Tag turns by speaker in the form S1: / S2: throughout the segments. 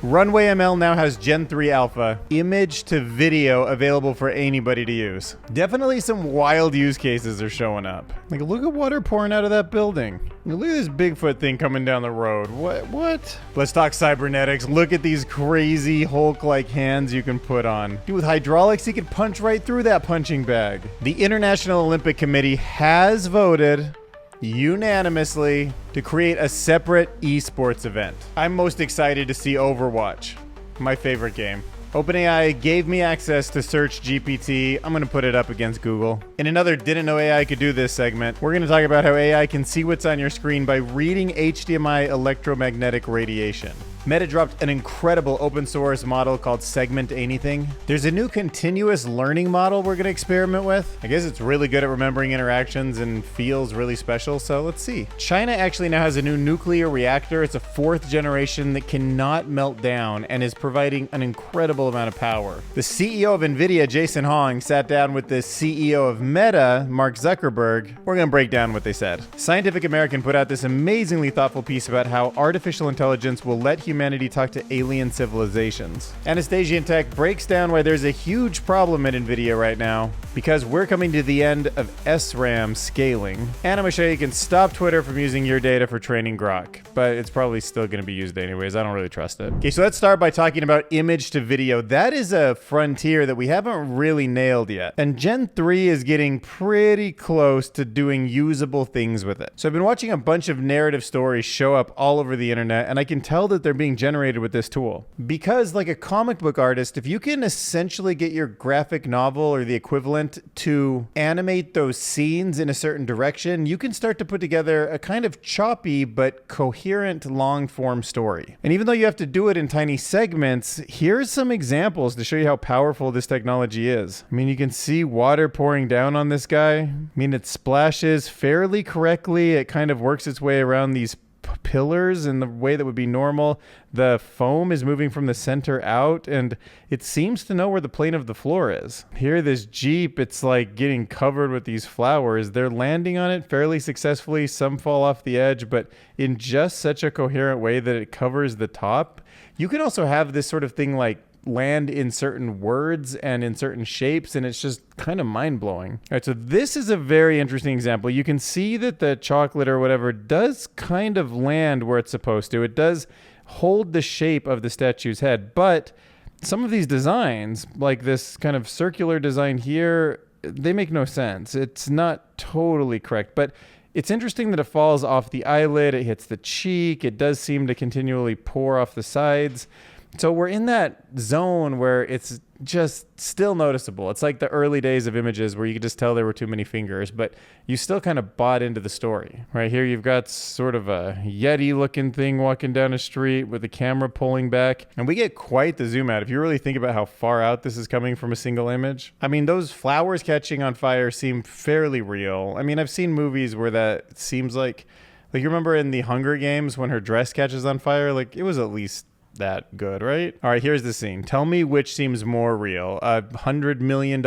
S1: Runway ML now has Gen 3 Alpha, image to video available for anybody to use. Definitely some wild use cases are showing up. Like, look at water pouring out of that building. Look at this Bigfoot thing coming down the road. What? Let's talk cybernetics. Look at these crazy Hulk-like hands you can put on. Dude, with hydraulics, he can punch right through that punching bag. The International Olympic Committee has voted unanimously to create a separate esports event. I'm most excited to see Overwatch, my favorite game. OpenAI gave me access to SearchGPT. I'm going to put it up against Google. In another Didn't Know AI Could Do This segment, we're going to talk about how AI can see what's on your screen by reading HDMI electromagnetic radiation. Meta dropped an incredible open source model called Segment Anything. There's a new continuous learning model we're going to experiment with. I guess it's really good at remembering interactions and feels really special, so let's see. China actually now has a new nuclear reactor. It's a 4th generation that cannot melt down and is providing an incredible amount of power. The CEO of Nvidia, Jason Huang, sat down with the CEO of Meta, Mark Zuckerberg. We're going to break down what they said. Scientific American put out this amazingly thoughtful piece about how artificial intelligence will let humanity talk to alien civilizations. Anastasia Tech breaks down why there's a huge problem at Nvidia right now, because we're coming to the end of SRAM scaling. And I'm gonna show you can stop Twitter from using your data for training Grok, but it's probably still gonna be used anyways. I don't really trust it. Okay, so let's start by talking about image to video. That is a frontier that we haven't really nailed yet. And Gen 3 is getting pretty close to doing usable things with it. So I've been watching a bunch of narrative stories show up all over the internet, and I can tell that they're being generated with this tool. Because like a comic book artist, if you can essentially get your graphic novel or the equivalent to animate those scenes in a certain direction, you can start to put together a kind of choppy but coherent long form story. And even though you have to do it in tiny segments, here's some examples to show you how powerful this technology is. I mean, you can see water pouring down on this guy. I mean, it splashes fairly correctly. It kind of works its way around these pillars in the way that would be normal. The foam is moving from the center out, and it seems to know where the plane of the floor is. Here, this Jeep, it's like getting covered with these flowers. They're landing on it fairly successfully. Some fall off the edge, but in just such a coherent way that it covers the top. You can also have this sort of thing like land in certain words and in certain shapes, and it's just kind of mind-blowing. All right, so this is a very interesting example. You can see that the chocolate or whatever does kind of land where it's supposed to. It does hold the shape of the statue's head, but some of these designs, like this kind of circular design here, they make no sense. It's not totally correct, but it's interesting that it falls off the eyelid, it hits the cheek, it does seem to continually pour off the sides. So we're in that zone where it's just still noticeable. It's like the early days of images where you could just tell there were too many fingers, but you still kind of bought into the story. Right here, you've got sort of a Yeti looking thing walking down a street with the camera pulling back, and we get quite the zoom out if you really think about how far out this is coming from a single image. I mean, those flowers catching on fire seem fairly real. I mean, I've seen movies where that seems like you remember in the Hunger Games when her dress catches on fire? Like, it was at least that good, right? All right, here's the scene. Tell me which seems more real. A $100 million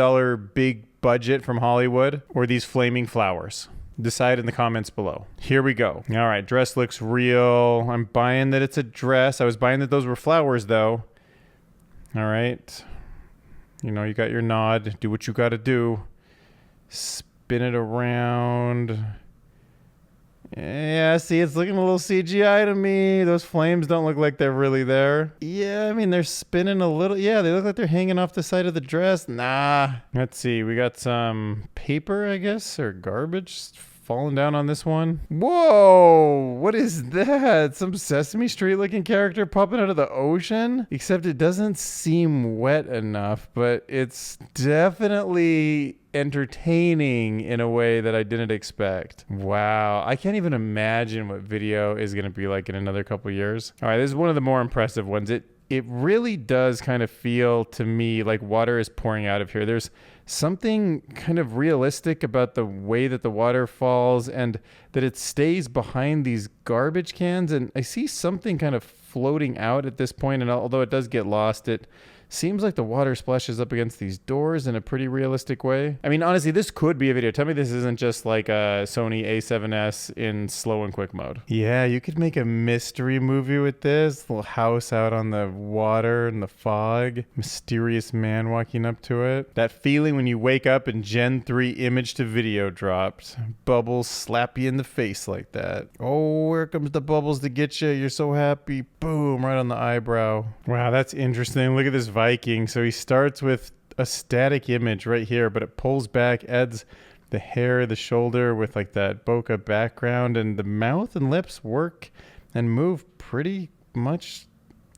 S1: big budget from Hollywood or these flaming flowers? Decide in the comments below. Here we go. All right, dress looks real. I'm buying that it's a dress. I was buying that those were flowers though. All right. You know, you got your nod. Do what you got to do. Spin it around. Yeah, see, it's looking a little CGI to me. Those flames don't look like they're really there. Yeah, I mean, they're spinning a little. Yeah, they look like they're hanging off the side of the dress. Nah. Let's see. We got some paper, I guess, or garbage falling down on this one. Whoa, what is that? Some Sesame Street looking character popping out of the ocean? Except it doesn't seem wet enough, but it's definitely entertaining in a way that I didn't expect. Wow, I can't even imagine what video is going to be like in another couple years. All right, this is one of the more impressive ones. It really does kind of feel to me like water is pouring out of here. There's something kind of realistic about the way that the water falls and that it stays behind these garbage cans. And I see something kind of floating out at this point, and although it does get lost, it Seems like the water splashes up against these doors in a pretty realistic way. I mean, honestly, this could be a video. Tell me this isn't just like a Sony A7S in slow and quick mode. Yeah, you could make a mystery movie with this. Little house out on the water in the fog. Mysterious man walking up to it. That feeling when you wake up and Gen 3 image to video dropped. Bubbles slap you in the face like that. Oh, here comes the bubbles to get you. You're so happy. Boom, right on the eyebrow. Wow, that's interesting. Look at this Viking. So he starts with a static image right here, but it pulls back, adds the hair, the shoulder with like that bokeh background, and the mouth and lips work and move pretty much.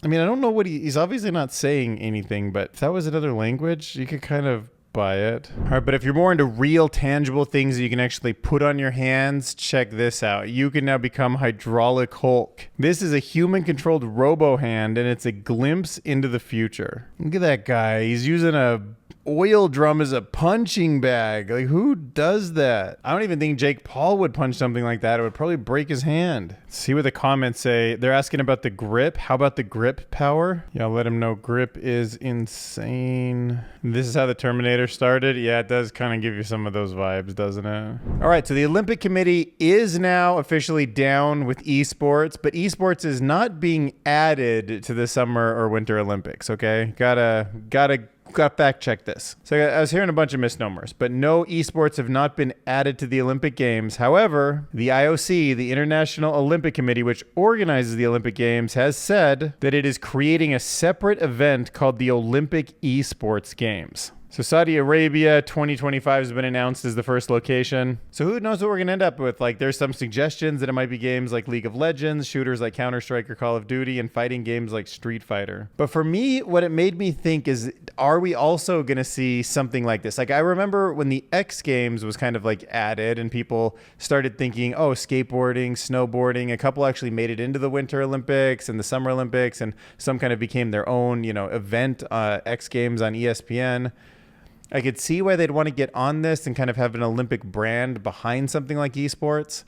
S1: I mean, I don't know what he's obviously not saying anything, but if that was another language, you could kind of buy it. All right, but if you're more into real tangible things that you can actually put on your hands, check this out. You can now become Hydraulic Hulk. This is a human-controlled robo hand, and it's a glimpse into the future. Look at that guy. He's using a oil drum as a punching bag. Like, who does that? I don't even think Jake Paul would punch something like that. It would probably break his hand. See what the comments say. They're asking about the grip. How about the grip power? Yeah, I'll let him know grip is insane. This is how the Terminator started. Yeah, it does kind of give you some of those vibes, doesn't it? All right, so the Olympic Committee is now officially down with esports, but esports is not being added to the Summer or Winter Olympics, okay? Gotta fact check this. So I was hearing a bunch of misnomers, but no, esports have not been added to the Olympic Games. However, the IOC, the International Olympic Committee, which organizes the Olympic Games, has said that it is creating a separate event called the Olympic Esports Games. So Saudi Arabia 2025 has been announced as the first location. So who knows what we're going to end up with? Like, there's some suggestions that it might be games like League of Legends, shooters like Counter-Strike or Call of Duty, and fighting games like Street Fighter. But for me, what it made me think is, are we also going to see something like this? Like, I remember when the X Games was kind of like added and people started thinking, oh, skateboarding, snowboarding. A couple actually made it into the Winter Olympics and the Summer Olympics, and some kind of became their own, event, X Games on ESPN. I could see why they'd want to get on this and kind of have an Olympic brand behind something like esports.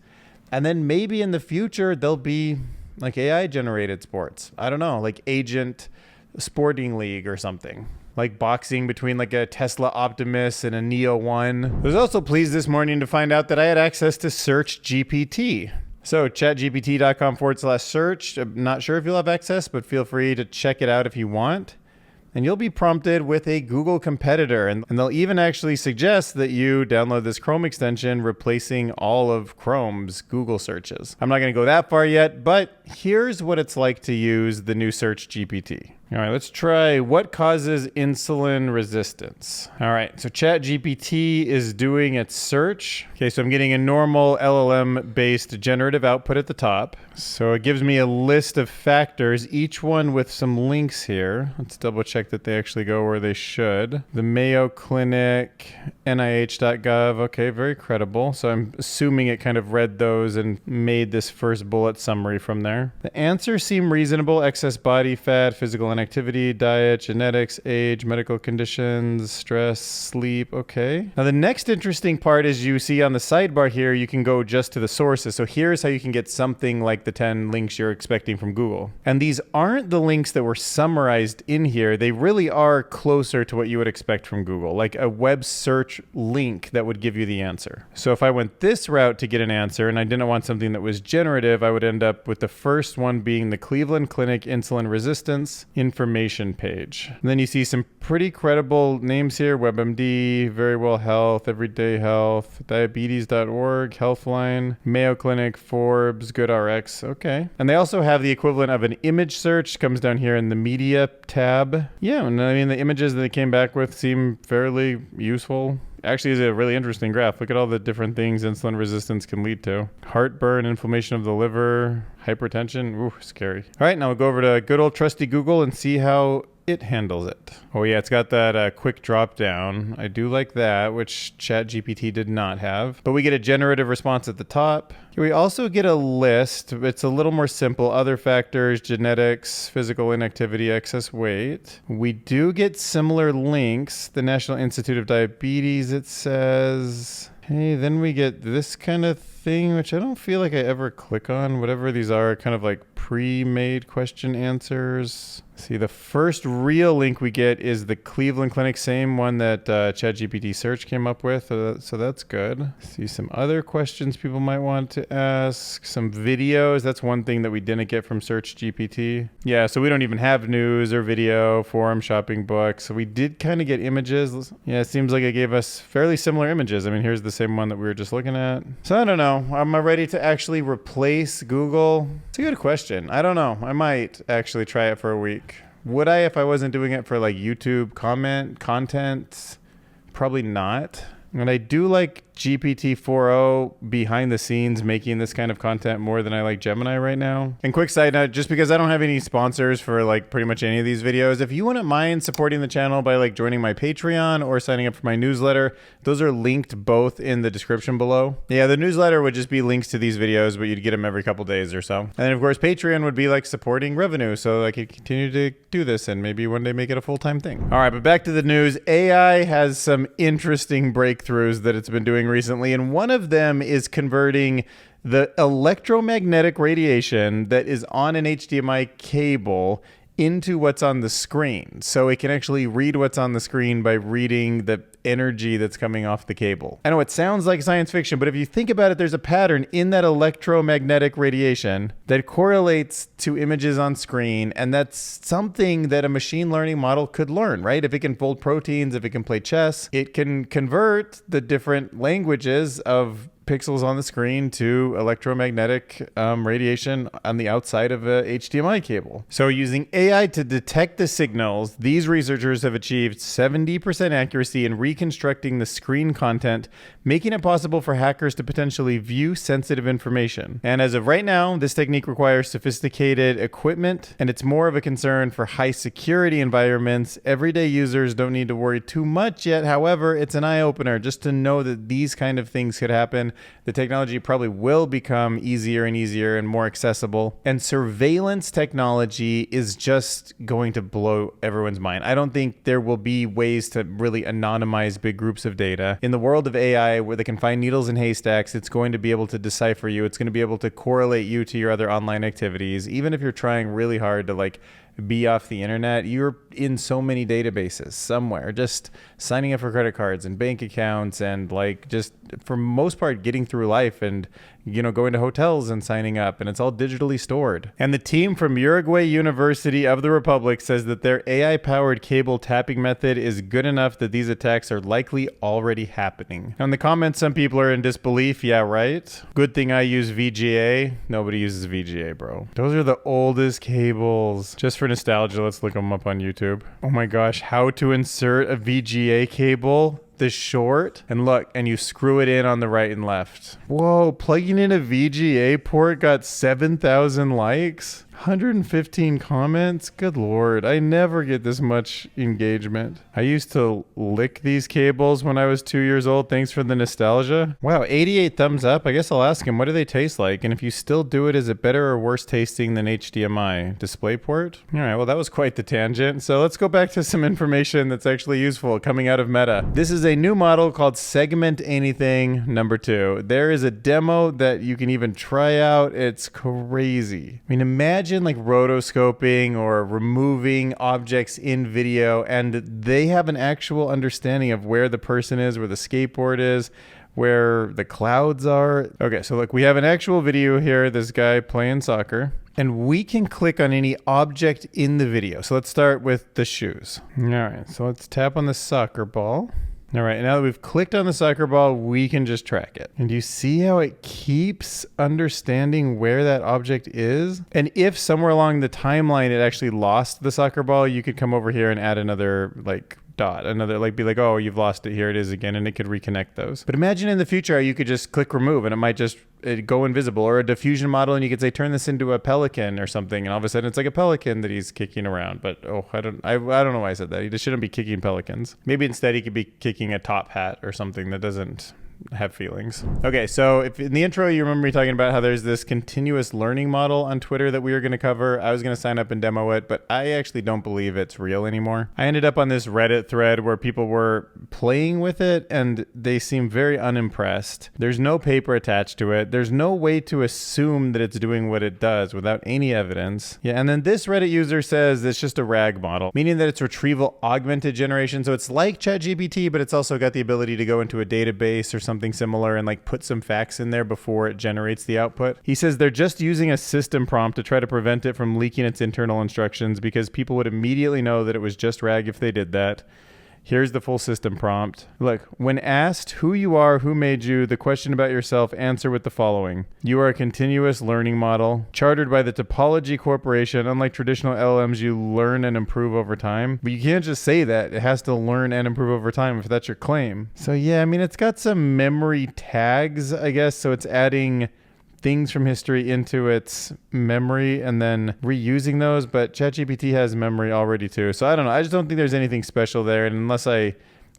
S1: And then maybe in the future, there'll be like AI generated sports. I don't know, like Agent Sporting League or something. Like boxing between like a Tesla Optimus and a Neo 1. I was also pleased this morning to find out that I had access to SearchGPT. So chatgpt.com/search. I'm not sure if you'll have access, but feel free to check it out if you want. And you'll be prompted with a Google competitor. And they'll even actually suggest that you download this Chrome extension, replacing all of Chrome's Google searches. I'm not going to go that far yet, but here's what it's like to use the new SearchGPT. All right, let's try what causes insulin resistance. All right, so ChatGPT is doing its search. Okay, so I'm getting a normal LLM-based generative output at the top. So it gives me a list of factors, each one with some links here. Let's double check that they actually go where they should. The Mayo Clinic, NIH.gov. Okay, very credible. So I'm assuming it kind of read those and made this first bullet summary from there. The answers seem reasonable. Excess body fat, physical inactivity, diet, genetics, age, medical conditions, stress, sleep. Okay. Now the next interesting part is you see on the sidebar here, you can go just to the sources. So here's how you can get something like the 10 links you're expecting from Google. And these aren't the links that were summarized in here. They really are closer to what you would expect from Google, like a web search link that would give you the answer. So if I went this route to get an answer and I didn't want something that was generative, I would end up with the first one being the Cleveland Clinic Insulin Resistance information page. And then you see some pretty credible names here: WebMD, Verywell Health, Everyday Health, Diabetes.org, Healthline, Mayo Clinic, Forbes, GoodRx. Okay. And they also have the equivalent of an image search, comes down here in the media tab. Yeah, and I mean, the images that they came back with seem fairly useful. Actually, is a really interesting graph. Look at all the different things insulin resistance can lead to. Heartburn, inflammation of the liver, hypertension. Ooh, scary. All right, now we'll go over to good old trusty Google and see how it handles it. Oh yeah, it's got that quick drop down. I do like that, which ChatGPT did not have. But we get a generative response at the top. We also get a list. It's a little more simple. Other factors, genetics, physical inactivity, excess weight. We do get similar links. The National Institute of Diabetes, it says. Hey, then we get this kind of thing. thing, which I don't feel like I ever click on. Whatever these are, kind of like pre-made question answers. See, the first real link we get is the Cleveland Clinic, same one that ChatGPT Search came up with, so that's good. See some other questions people might want to ask, some videos. That's one thing that we didn't get from SearchGPT. Yeah, so we don't even have news or video, forum, shopping, books. So we did kind of get images. Yeah, it seems like it gave us fairly similar images. I mean, here's the same one that we were just looking at. So I don't know. Am I ready to actually replace Google? It's a good question. I don't know. I might actually try it for a week. Would I if I wasn't doing it for like YouTube content? Probably not. And I do like GPT-4o behind the scenes making this kind of content more than I like Gemini right now. And quick side note, just because I don't have any sponsors for like pretty much any of these videos, if you wouldn't mind supporting the channel by like joining my Patreon or signing up for my newsletter, those are linked both in the description below. Yeah, the newsletter would just be links to these videos, but you'd get them every couple days or so. And then of course, Patreon would be like supporting revenue, so I could continue to do this and maybe one day make it a full-time thing. All right, but back to the news. AI has some interesting breakthroughs that it's been doing recently, and one of them is converting the electromagnetic radiation that is on an HDMI cable into what's on the screen. So it can actually read what's on the screen by reading the energy that's coming off the cable. I know it sounds like science fiction, but if you think about it, there's a pattern in that electromagnetic radiation that correlates to images on screen, and that's something that a machine learning model could learn, right? If it can fold proteins, if it can play chess, it can convert the different languages of pixels on the screen to electromagnetic radiation on the outside of a HDMI cable. So using AI to detect the signals, these researchers have achieved 70% accuracy in reconstructing the screen content, making it possible for hackers to potentially view sensitive information. And as of right now, this technique requires sophisticated equipment, and it's more of a concern for high security environments. Everyday users don't need to worry too much yet. However, it's an eye-opener just to know that these kind of things could happen. The technology probably will become easier and easier and more accessible. And surveillance technology is just going to blow everyone's mind. I don't think there will be ways to really anonymize big groups of data. In the world of AI, where they can find needles in haystacks, it's going to be able to decipher you. It's going to be able to correlate you to your other online activities. Even if you're trying really hard to like be off the internet, you're in so many databases somewhere, just signing up for credit cards and bank accounts and like just for most part getting through life and, you know, going to hotels and signing up, and it's all digitally stored. And the team from Uruguay University of the Republic says that their AI-powered cable tapping method is good enough that these attacks are likely already happening. Now in the comments, some people are in disbelief. Yeah, right. Good thing I use VGA. Nobody uses VGA, bro. Those are the oldest cables. Just for nostalgia, let's look them up on YouTube. Oh my gosh, how to insert a VGA cable. The short, and look, and you screw it in on the right and left. Whoa, plugging in a VGA port got 7,000 likes. 115 comments. Good Lord. I never get this much engagement. I used to lick these cables when I was 2 years old. Thanks for the nostalgia. Wow, 88 thumbs up. I guess I'll ask him, what do they taste like? And if you still do it, is it better or worse tasting than HDMI? DisplayPort? All right, well, that was quite the tangent. So let's go back to some information that's actually useful coming out of Meta. This is a new model called Segment Anything #2. There is a demo that you can even try out. It's crazy. I mean, imagine like rotoscoping or removing objects in video, and they have an actual understanding of where the person is, where the skateboard is, where the clouds are. Okay, so look, we have an actual video here, this guy playing soccer, and we can click on any object in the video. So let's start with the shoes. All right, so let's tap on the soccer ball. All right, now that we've clicked on the soccer ball, we can just track it. And do you see how it keeps understanding where that object is? And if somewhere along the timeline it actually lost the soccer ball, you could come over here and add another like dot, another like be like, oh, you've lost it, here it is again, and it could reconnect those. But imagine in the future how you could just click remove and it might just go invisible, or a diffusion model and you could say turn this into a pelican or something, and all of a sudden it's like a pelican that he's kicking around. But I don't know why I said that. He just shouldn't be kicking pelicans. Maybe instead he could be kicking a top hat or something that doesn't have feelings. Okay, so if in the intro you remember me talking about how there's this continuous learning model on Twitter that we were going to cover, I was going to sign up and demo it, but I actually don't believe it's real anymore. I ended up on this Reddit thread where people were playing with it and they seem very unimpressed. There's no paper attached to it. There's no way to assume that it's doing what it does without any evidence. Yeah, and then this Reddit user says it's just a RAG model, meaning that it's retrieval augmented generation. So it's like ChatGPT, but it's also got the ability to go into a database or something similar and like put some facts in there before it generates the output. He says they're just using a system prompt to try to prevent it from leaking its internal instructions because people would immediately know that it was just RAG if they did that. Here's the full system prompt. Look, when asked who you are, who made you, the question about yourself, answer with the following. You are a continuous learning model, chartered by the Topology Corporation. Unlike traditional LLMs, you learn and improve over time. But you can't just say that. It has to learn and improve over time if that's your claim. So yeah, I mean, it's got some memory tags, I guess. So it's adding things from history into its memory and then reusing those, but ChatGPT has memory already too. So I don't know. I just don't think there's anything special there. And unless I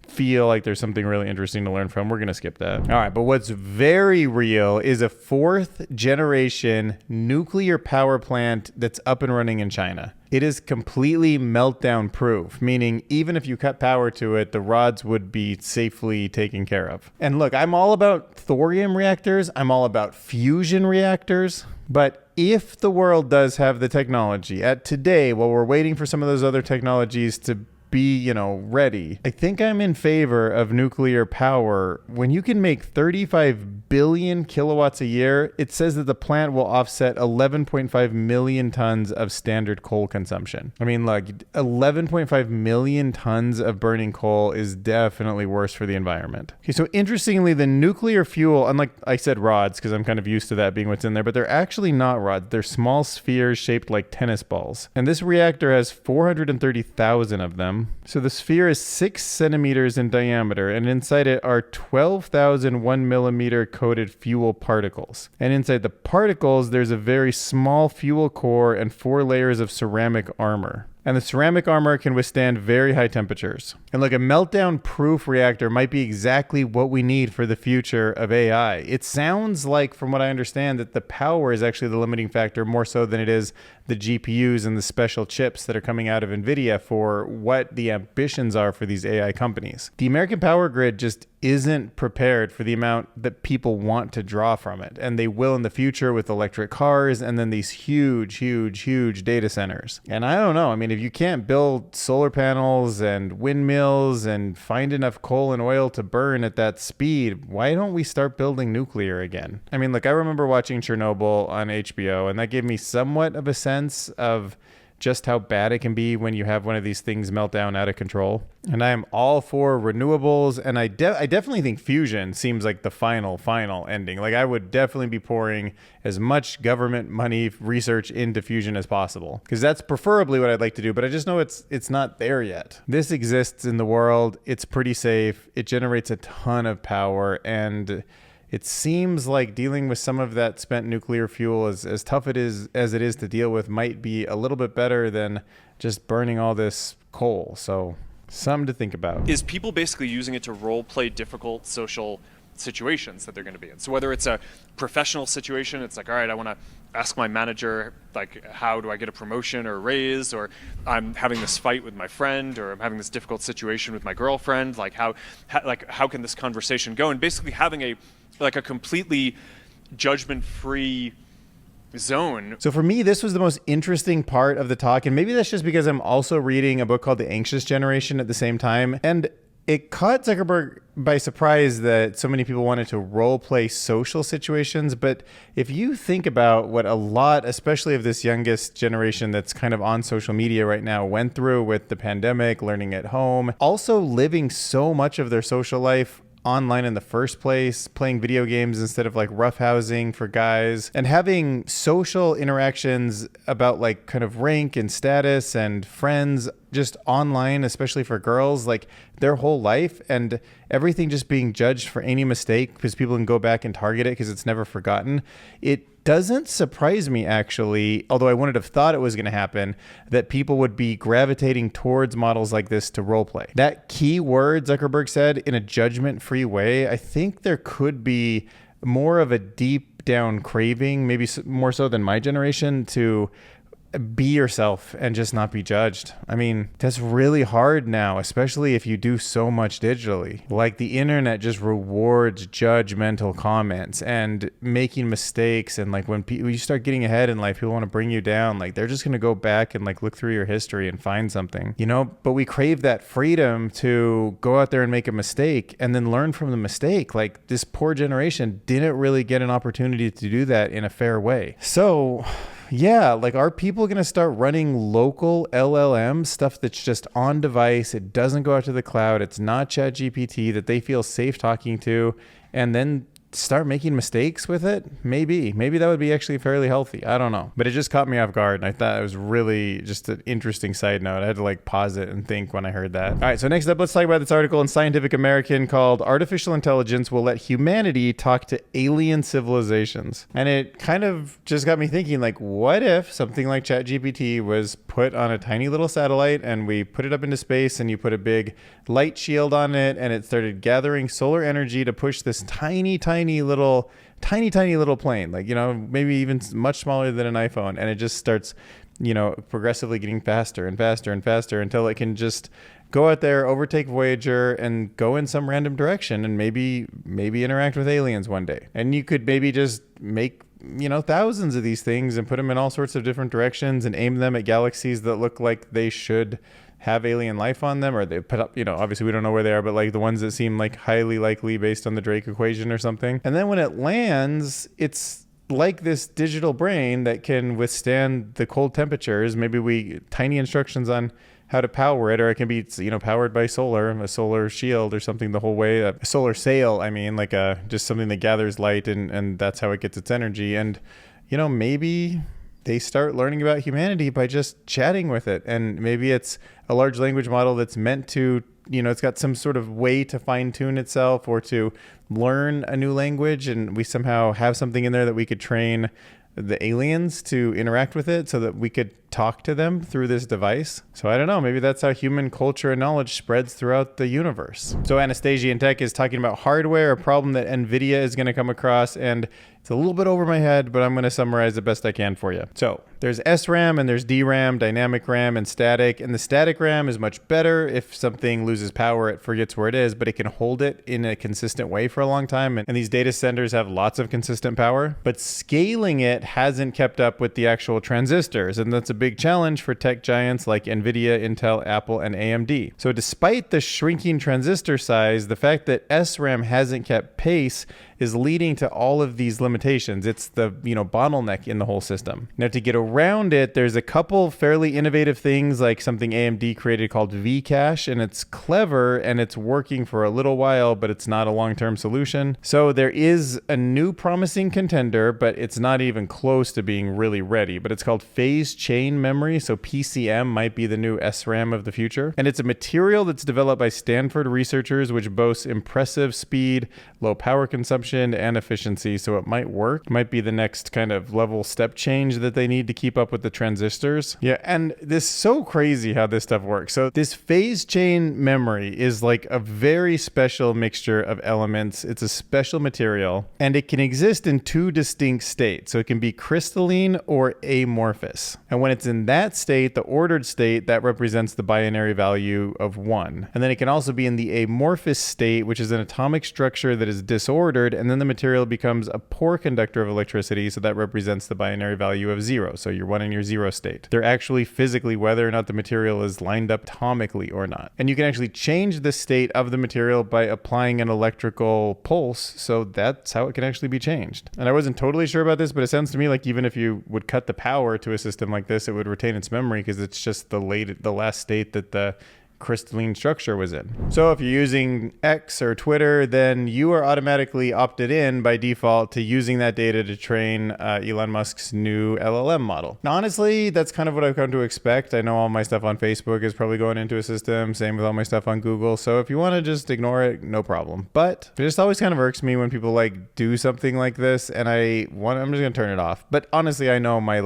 S1: feel like there's something really interesting to learn from, we're going to skip that. All right. But what's very real is a 4th generation nuclear power plant that's up and running in China. It is completely meltdown proof, meaning even if you cut power to it, the rods would be safely taken care of. And look, I'm all about thorium reactors. I'm all about fusion reactors. But if the world does have the technology at today, while we're waiting for some of those other technologies to be, ready, I think I'm in favor of nuclear power. When you can make 35 billion kilowatts a year, it says that the plant will offset 11.5 million tons of standard coal consumption. I mean, look, 11.5 million tons of burning coal is definitely worse for the environment. Okay, so interestingly, the nuclear fuel, unlike I said rods, because I'm kind of used to that being what's in there, but they're actually not rods. They're small spheres shaped like tennis balls. And this reactor has 430,000 of them. So the sphere is 6 centimeters in diameter, and inside it are 12,000 1 millimeter coated fuel particles. And inside the particles, there's a very small fuel core and 4 layers of ceramic armor. And the ceramic armor can withstand very high temperatures. And like a meltdown-proof reactor might be exactly what we need for the future of AI. It sounds like, from what I understand, that the power is actually the limiting factor more so than it is the GPUs and the special chips that are coming out of NVIDIA for what the ambitions are for these AI companies. The American power grid just isn't prepared for the amount that people want to draw from it. And they will in the future with electric cars and then these huge data centers. And I don't know. I mean, if you can't build solar panels and windmills and find enough coal and oil to burn at that speed, why don't we start building nuclear again? I mean, look, I remember watching Chernobyl on HBO, and that gave me somewhat of a sense of just how bad it can be when you have one of these things melt down out of control. And I am all for renewables, and I definitely think fusion seems like the final ending. Like, I would definitely be pouring as much government money research into fusion as possible, because that's preferably what I'd like to do, but I just know it's not there yet. This exists in the world. It's pretty safe. It generates a ton of power, and it seems like dealing with some of that spent nuclear fuel, as tough as it is to deal with, might be a little bit better than just burning all this coal. So something to think about.
S2: Is people basically using it to role play difficult social situations that they're going to be in. So whether it's a professional situation, it's like, all right, I want to ask my manager, like, how do I get a promotion or a raise, or I'm having this fight with my friend, or I'm having this difficult situation with my girlfriend, like how can this conversation go? And basically having a completely judgment-free zone.
S1: So for me, this was the most interesting part of the talk, and maybe that's just because I'm also reading a book called The Anxious Generation at the same time, and it caught Zuckerberg by surprise that so many people wanted to role play social situations. But if you think about what a lot, especially of this youngest generation that's kind of on social media right now, went through with the pandemic, learning at home, also living so much of their social life online in the first place, playing video games instead of like roughhousing for guys, and having social interactions about like kind of rank and status and friends just online, especially for girls, like their whole life and everything just being judged for any mistake because people can go back and target it because it's never forgotten. It doesn't surprise me, actually, although I wouldn't have thought it was going to happen, that people would be gravitating towards models like this to roleplay. That key word, Zuckerberg said, in a judgment-free way, I think there could be more of a deep down craving, maybe more so than my generation, to be yourself and just not be judged. I mean, that's really hard now, especially if you do so much digitally. Like the internet just rewards judgmental comments and making mistakes. And like when you start getting ahead in life, people want to bring you down. Like they're just going to go back and like look through your history and find something, you know, but we crave that freedom to go out there and make a mistake and then learn from the mistake. Like this poor generation didn't really get an opportunity to do that in a fair way. So yeah, like are people going to start running local LLM stuff that's just on device? It doesn't go out to the cloud. It's not ChatGPT that they feel safe talking to, and then start making mistakes with it? Maybe that would be actually fairly healthy. I don't know. But it just caught me off guard. And I thought it was really just an interesting side note. I had to like pause it and think when I heard that. All right, so next up, let's talk about this article in Scientific American called Artificial Intelligence Will Let Humanity Talk to Alien Civilizations. And it kind of just got me thinking, like, what if something like ChatGPT was put on a tiny little satellite and we put it up into space and you put a big light shield on it and it started gathering solar energy to push this tiny little plane, like, you know, maybe even much smaller than an iPhone, and it just starts, you know, progressively getting faster and faster and faster until it can just go out there, overtake Voyager, and go in some random direction and maybe interact with aliens one day. And you could maybe just make, you know, thousands of these things and put them in all sorts of different directions and aim them at galaxies that look like they should have alien life on them, or they put up, you know, obviously we don't know where they are, but like the ones that seem like highly likely based on the Drake equation or something. And then when it lands, it's like this digital brain that can withstand the cold temperatures. Maybe tiny instructions on how to power it, or it can be, you know, powered by a solar shield or something the whole way, a solar sail. I mean, like just something that gathers light and that's how it gets its energy. And, you know, maybe they start learning about humanity by just chatting with it. And maybe it's a large language model that's meant to, you know, it's got some sort of way to fine tune itself or to learn a new language. And we somehow have something in there that we could train the aliens to interact with it so that we could talk to them through this device. So I don't know, maybe that's how human culture and knowledge spreads throughout the universe. So Anastasia in Tech is talking about hardware, a problem that NVIDIA is going to come across, and it's a little bit over my head, but I'm going to summarize the best I can for you. So there's SRAM and there's DRAM, dynamic RAM and static, and the static RAM is much better. If something loses power, it forgets where it is, but it can hold it in a consistent way for a long time. And these data centers have lots of consistent power, but scaling it hasn't kept up with the actual transistors, and that's a big challenge for tech giants like NVIDIA, Intel, Apple, and AMD. So despite the shrinking transistor size, the fact that SRAM hasn't kept pace is leading to all of these limitations. It's the, you know, bottleneck in the whole system. Now, to get around it, there's a couple fairly innovative things, like something AMD created called Vcache, and it's clever and it's working for a little while, but it's not a long-term solution. So there is a new promising contender, but it's not even close to being really ready. But it's called phase chain memory. So PCM might be the new SRAM of the future. And it's a material that's developed by Stanford researchers, which boasts impressive speed, low power consumption, and efficiency. So it might work. It might be the next kind of level step change that they need to keep up with the transistors. Yeah, and this is so crazy how this stuff works. So this phase chain memory is like a very special mixture of elements. It's a special material, and it can exist in two distinct states. So it can be crystalline or amorphous. And when it's in that state, the ordered state, that represents the binary value of 1. And then it can also be in the amorphous state, which is an atomic structure that is disordered, and then the material becomes a poor conductor of electricity, so that represents the binary value of 0. So you're 1 in your 0 state. They're actually physically whether or not the material is lined up atomically or not. And you can actually change the state of the material by applying an electrical pulse, so that's how it can actually be changed. And I wasn't totally sure about this, but it sounds to me like even if you would cut the power to a system like this, it would retain its memory because it's just the last state that the crystalline structure was in. So if you're using X or Twitter, then you are automatically opted in by default to using that data to train Elon Musk's new LLM model. Now, honestly, that's kind of what I've come to expect. I know all my stuff on Facebook is probably going into a system, same with all my stuff on Google. So if you want to just ignore it, no problem. But it just always kind of irks me when people like do something like this, and I'm just gonna turn it off. But honestly, I know my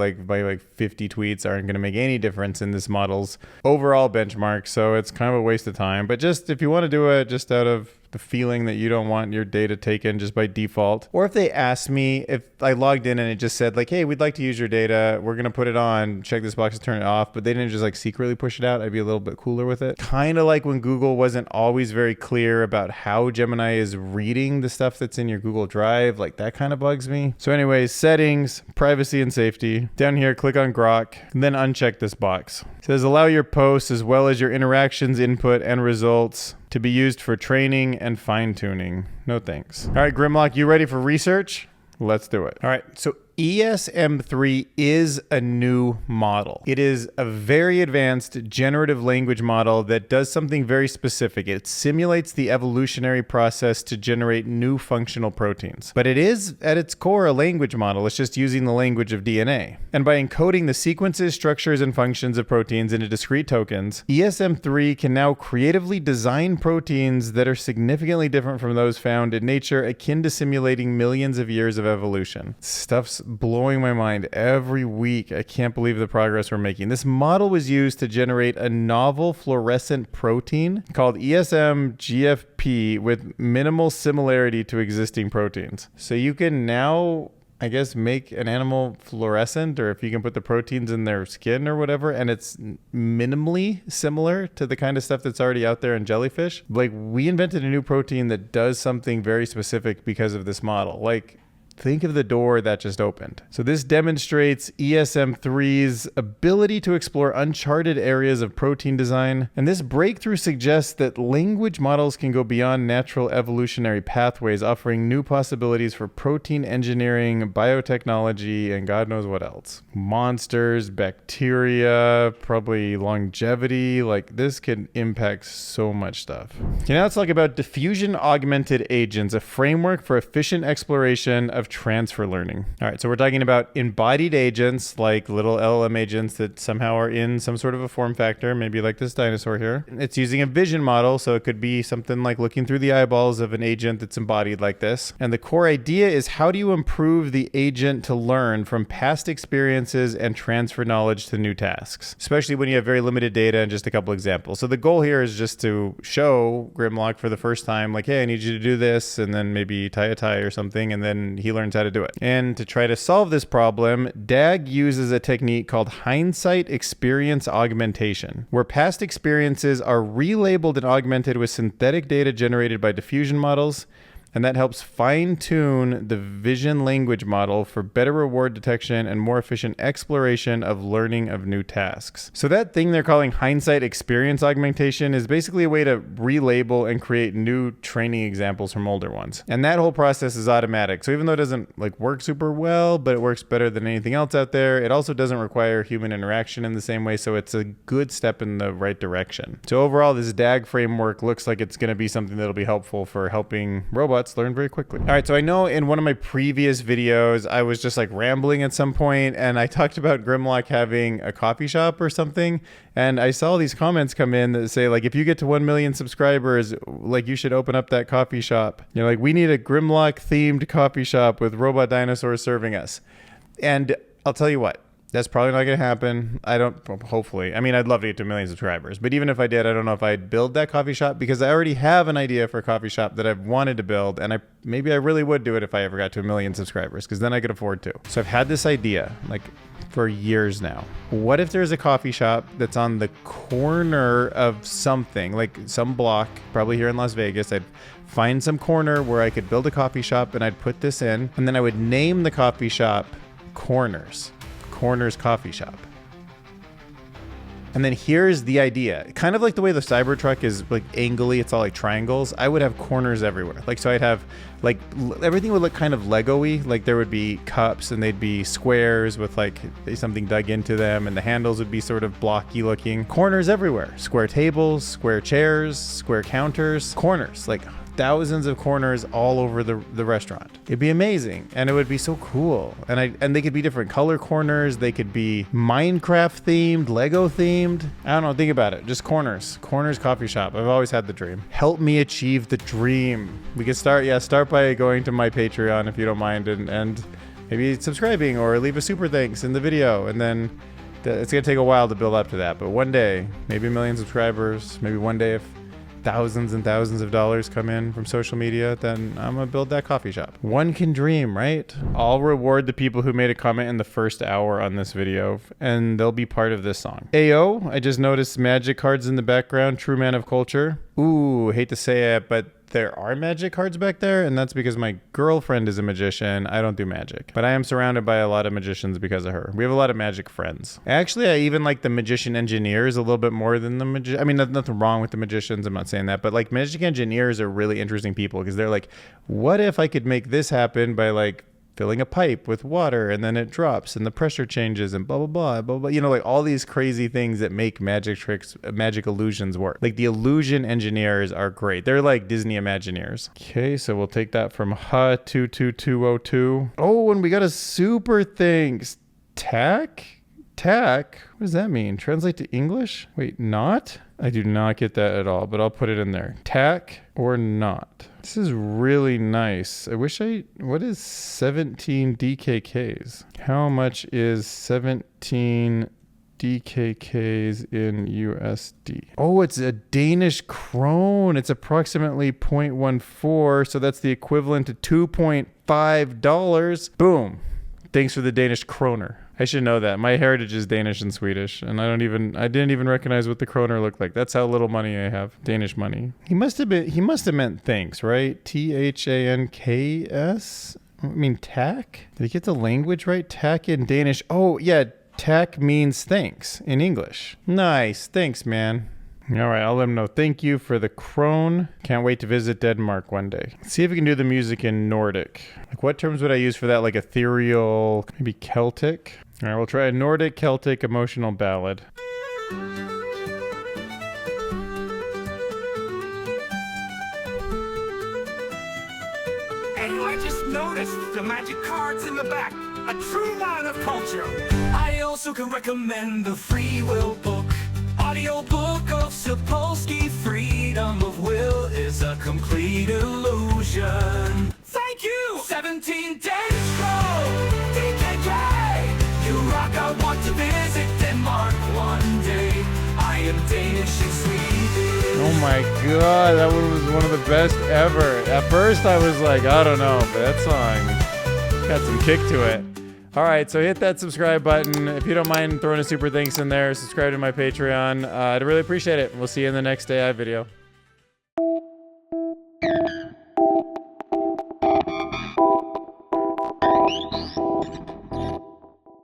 S1: 50 tweets aren't gonna make any difference in this model's overall benchmark, so it's kind of a waste of time. But just if you want to do it just out of the feeling that you don't want your data taken just by default, or if they asked me, if I logged in and it just said like, hey, we'd like to use your data, we're going to put it on, check this box to turn it off, but they didn't just like secretly push it out, I'd be a little bit cooler with it. Kind of like when Google wasn't always very clear about how Gemini is reading the stuff that's in your Google Drive, like that kind of bugs me. So anyways, settings, privacy and safety. Down here, click on Grok, and then uncheck this box. It says allow your posts as well as your interactions, input, and results to be used for training and fine-tuning. No thanks. All right, Grimlock, you ready for research? Let's do it. All right, so ESM3 is a new model. It is a very advanced generative language model that does something very specific. It simulates the evolutionary process to generate new functional proteins. But it is, at its core, a language model. It's just using the language of DNA. And by encoding the sequences, structures, and functions of proteins into discrete tokens, ESM3 can now creatively design proteins that are significantly different from those found in nature, akin to simulating millions of years of evolution. Stuff's blowing my mind every week. I can't believe the progress we're making. This model was used to generate a novel fluorescent protein called ESM-GFP with minimal similarity to existing proteins. So you can now, I guess, make an animal fluorescent, or if you can put the proteins in their skin or whatever, and it's minimally similar to the kind of stuff that's already out there in jellyfish. Like, we invented a new protein that does something very specific because of this model. Like, think of the door that just opened. So this demonstrates ESM3's ability to explore uncharted areas of protein design. And this breakthrough suggests that language models can go beyond natural evolutionary pathways, offering new possibilities for protein engineering, biotechnology, and God knows what else. Monsters, bacteria, probably longevity. Like, this can impact so much stuff. Okay, now let's talk about Diffusion Augmented Agents, a framework for efficient exploration of transfer learning. All right, so we're talking about embodied agents, like little LLM agents that somehow are in some sort of a form factor, maybe like this dinosaur here. It's using a vision model, so it could be something like looking through the eyeballs of an agent that's embodied like this. And the core idea is, how do you improve the agent to learn from past experiences and transfer knowledge to new tasks, especially when you have very limited data and just a couple examples. So the goal here is just to show Grimlock for the first time, like, hey, I need you to do this, and then maybe tie a tie or something, and then he learns how to do it. And to try to solve this problem, DAG uses a technique called hindsight experience augmentation, where past experiences are relabeled and augmented with synthetic data generated by diffusion models. And that helps fine-tune the vision language model for better reward detection and more efficient exploration of learning of new tasks. So that thing they're calling hindsight experience augmentation is basically a way to relabel and create new training examples from older ones. And that whole process is automatic. So even though it doesn't like work super well, but it works better than anything else out there, it also doesn't require human interaction in the same way. So it's a good step in the right direction. So overall, this DAG framework looks like it's going to be something that'll be helpful for helping robots learn very quickly. All right, so I know in one of my previous videos, I was just like rambling at some point, and I talked about Grimlock having a coffee shop or something, and I saw these comments come in that say, like, if you get to 1 million subscribers, like, you should open up that coffee shop. You know, like, we need a Grimlock themed coffee shop with robot dinosaurs serving us. And I'll tell you what, that's probably not going to happen. Hopefully. I mean, I'd love to get to 1 million subscribers, but even if I did, I don't know if I'd build that coffee shop, because I already have an idea for a coffee shop that I've wanted to build, and maybe I really would do it if I ever got to 1 million subscribers, because then I could afford to. So I've had this idea, like, for years now. What if there's a coffee shop that's on the corner of something, like some block, probably here in Las Vegas? I'd find some corner where I could build a coffee shop, and I'd put this in, and then I would name the coffee shop Corners Coffee Shop. And then here's the idea. Kind of like the way the Cybertruck is like angly, it's all like triangles. I would have corners everywhere. Like, so I'd have like everything would look kind of Lego-y. Like there would be cups and they'd be squares with like something dug into them, and the handles would be sort of blocky looking. Corners everywhere. Square tables, square chairs, square counters, corners, like thousands of corners all over the restaurant. It'd be amazing, and it would be so cool. And they could be different color corners. They could be Minecraft themed, Lego themed. I don't know, think about it. Just corners. Corners coffee shop. I've always had the dream. Help me achieve the dream. We could start by going to my Patreon if you don't mind, and maybe subscribing or leave a super thanks in the video, and then it's gonna take a while to build up to that, but one day, maybe 1 million subscribers, maybe one day if thousands and thousands of dollars come in from social media, then I'm gonna build that coffee shop. One can dream, right? I'll reward the people who made a comment in the first hour on this video, and they'll be part of this song. Ayo, I just noticed magic cards in the background, true man of culture. Ooh, hate to say it, but there are magic cards back there, and that's because my girlfriend is a magician. I don't do magic, but I am surrounded by a lot of magicians because of her. We have a lot of magic friends. Actually, I even like the magician engineers a little bit more than the I mean, nothing wrong with the magicians, I'm not saying that, but like magic engineers are really interesting people because they're like, what if I could make this happen by like filling a pipe with water and then it drops and the pressure changes and blah, blah, blah, blah, blah. You know, like all these crazy things that make magic tricks, magic illusions work. Like the illusion engineers are great. They're like Disney Imagineers. Okay, so we'll take that from HA22202. Oh, and we got a super thanks. Tack? What does that mean? Translate to English? Wait, not? I do not get that at all, but I'll put it in there. Tack or not? This is really nice. What is 17 DKKs? How much is 17 DKKs in USD? Oh, it's a Danish krone. It's approximately 0.14, so that's the equivalent to $2.5. Boom. Thanks for the Danish kroner. I should know that. My heritage is Danish and Swedish, and I didn't even recognize what the kroner looked like. That's how little money I have. Danish money. He must have meant thanks, right? THANKS? I mean, tack? Did he get the language right? Tack in Danish. Oh, yeah. Tack means thanks in English. Nice. Thanks, man. All right, I'll let him know. Thank you for the krone. Can't wait to visit Denmark one day. Let's see if we can do the music in Nordic. Like, what terms would I use for that? Like ethereal, maybe Celtic? All right, we'll try a Nordic Celtic emotional ballad.
S3: And I just noticed the magic cards in the back. A true man of culture. I also can recommend the Free Will book. Audio book of Sapolsky. Freedom of will is a complete illusion. Thank you! 17 Danish Crow! DKK! You rock, I want to visit Denmark one day. I am Danish and Swedish.
S1: Oh my god, that one was one of the best ever. At first I was like, I don't know, but that song got some kick to it. All right, so hit that subscribe button. If you don't mind throwing a super thanks in there, subscribe to my Patreon. I'd really appreciate it. We'll see you in the next AI video.